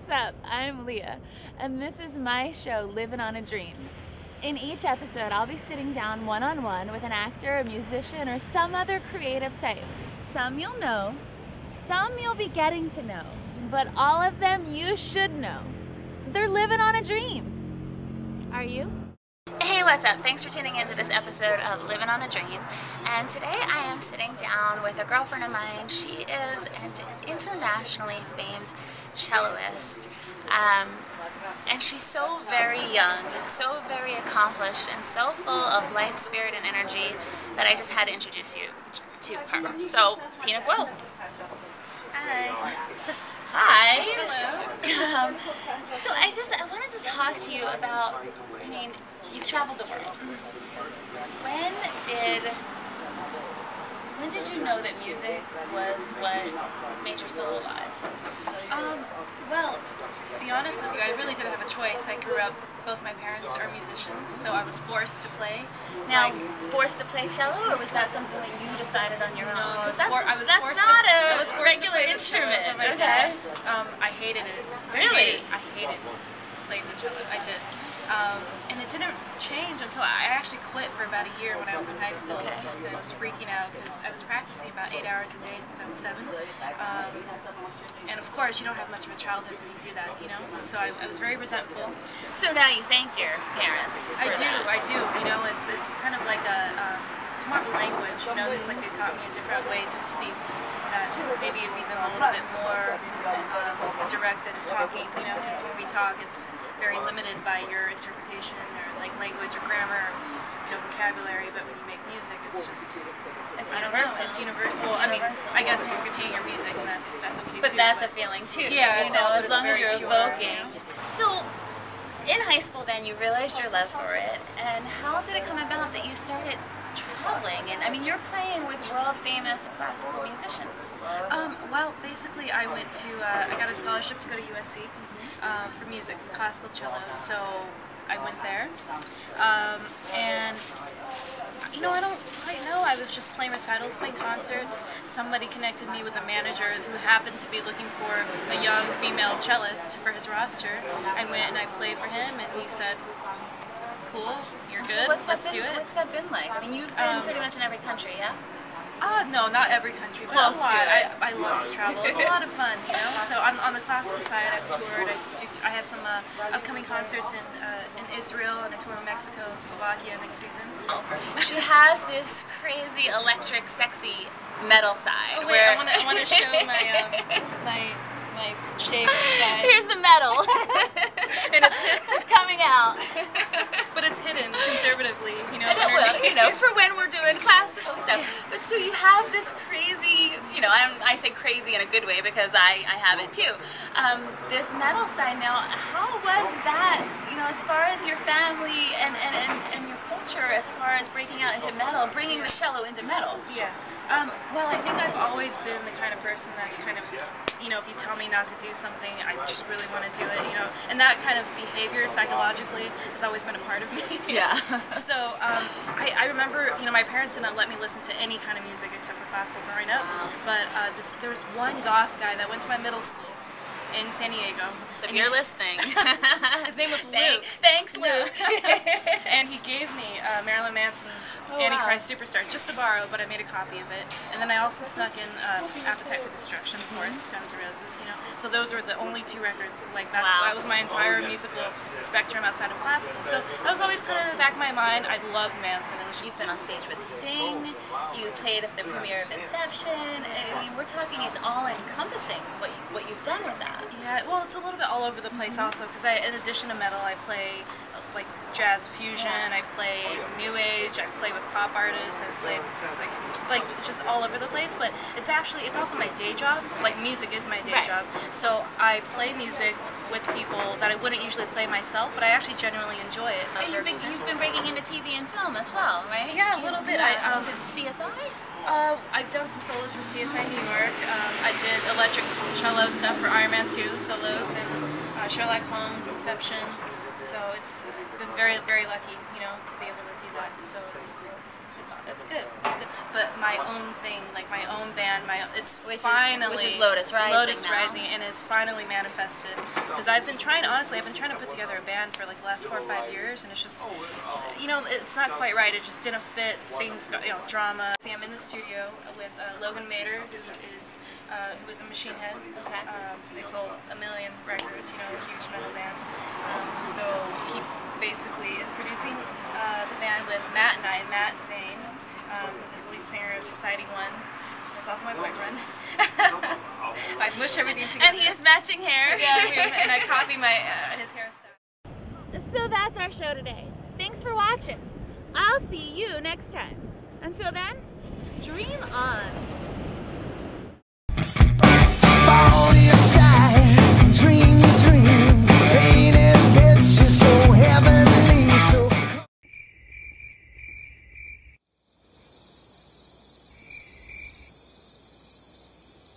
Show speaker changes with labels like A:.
A: What's up? I'm Leah, and this is my show, Livin' on a Dream. In each episode, I'll be sitting down one-on-one with an actor, a musician, or some other creative type. Some you'll know, some you'll be getting to know, but all of them you should know. They're living on a dream. Are you? Hey, what's up? Thanks for tuning in to this episode of Livin' on a Dream. And today I am sitting down with a girlfriend of mine. She is an internationally famed celloist. And she's so very young, so very accomplished, and so full of life, spirit, and energy that I just had to introduce you to her. So, Tina Guo. Hi. Hi. Hello. So I wanted to talk to you about, you've traveled the world. When did you know that music was what made your soul alive?
B: Well, to be honest with you, I really didn't have a choice. I grew up, both my parents are musicians, so I was forced to play.
A: Now, forced to play cello, or was that something that you decided on your own?
B: No,
A: That's not a regular instrument. Okay.
B: I hated it.
A: Really?
B: I hated playing the cello. I did. And it didn't change until I actually quit for about a year when I was in high school.
A: Okay.
B: I was freaking out because I was practicing about 8 hours a day since I was 7. And of course, you don't have much of a childhood when you do that, you know? And so I was very resentful.
A: So now you thank your parents for that.
B: I do. You know, it's kind of like it's more of a language, you know? It's like they taught me a different way to speak that maybe is even a little bit more direct than talking, you know? Because when we talk, it's very limited by your interpretation or like language or grammar, you know, vocabulary. But when you make music, it's just it's universal. It's universal. Well, I mean, I guess people can hate your music, and that's okay
A: but
B: too.
A: But that's a feeling too.
B: Yeah,
A: you know, as long as you're
B: pure,
A: evoking.
B: You know?
A: So, in high school, then you realized your love for it, and how did it come about that you started traveling? And I mean, you're playing with world-famous classical musicians.
B: Well, basically, I went to I got a scholarship to go to USC for music, classical cello. So I went there, and you know, I don't quite know. I was just playing recitals, playing concerts. Somebody connected me with a manager who happened to be looking for a young female cellist for his roster. I went and I played for him, and he said, "Cool, you're good. Let's do it."
A: What's that been like? I mean, you've been pretty much in every country, yeah?
B: No, not every country, but
A: close to it.
B: I love to travel. It's a lot of fun, you know. So on the classical side, I've toured. I have some upcoming concerts in Israel, and I tour in Mexico and Slovakia next season.
A: She has this crazy, electric, sexy metal side.
B: Oh, wait, I want to show my shaved side.
A: Here's the metal, and it's coming out.
B: But it's hidden conservatively, you know.
A: Well, you know, for when we're doing classical stuff. But so you have this crazy, you know, I say crazy in a good way because I have it too. This metal side. Now, how was that, you know, as far as your family and your culture, as far as breaking out into metal, bringing the cello into metal?
B: Yeah. Well, I think I've always been the kind of person that's kind of, you know, if you tell me not to do something, I just really want to do it, you know. And that kind of behavior psychologically has always been a part of me.
A: Yeah.
B: So I remember, you know, my parents didn't let me listen to any kind of music except for classical growing up. But there was one goth guy that went to my middle school in San Diego.
A: So if you're listening.
B: His name was Luke.
A: Thanks, Luke.
B: And he gave me Marilyn Manson's Antichrist Superstar just to borrow, but I made a copy of it. And then I also snuck in Appetite for Destruction, of course, Guns N' Roses, you know. So those were the only 2 records. Like that was my entire musical spectrum outside of classical. So that was always kind of in the back of my mind. I love Manson.
A: You've been on stage with Sting. You played at the premiere of Inception. I mean, we're talking, it's all encompassing what you've done with that.
B: Yeah, well, it's a little bit all over the place also, because in addition to metal, I play like jazz fusion, I play new age, I play with pop artists, I play like it's just all over the place. But it's also my day job. Like, music is my day job. So I play music with people that I wouldn't usually play myself, but I actually genuinely enjoy it.
A: You've been breaking into TV and film as well, right?
B: Yeah, a little bit.
A: Was it CSI?
B: I've done some solos for CSI New York. I did electric cello stuff for Iron Man 2 solos, and Sherlock Holmes, Inception. So it's been very, very lucky, you know, to be able to do that. So it's good. It's good. But my own thing, like my own band,
A: Which
B: finally
A: is Lotus Rising.
B: Lotus
A: now.
B: Rising, and is finally manifested. Because I've been trying to put together a band for like the last 4 or 5 years, and it's just you know, it's not quite right. It just didn't fit. Things got, you know, drama. See, I'm in the studio with Logan Mader, who was a Machine Head.
A: Okay.
B: They sold 1 million records, you know, a huge metal band. So he basically is producing the band with Matt and I. Matt Zane is the lead singer of Society 1. That's also my boyfriend. I mush everything together.
A: And he has matching hair.
B: Yeah, and I copy his hairstyle.
A: So that's our show today. Thanks for watching. I'll see you next time. Until then, dream on.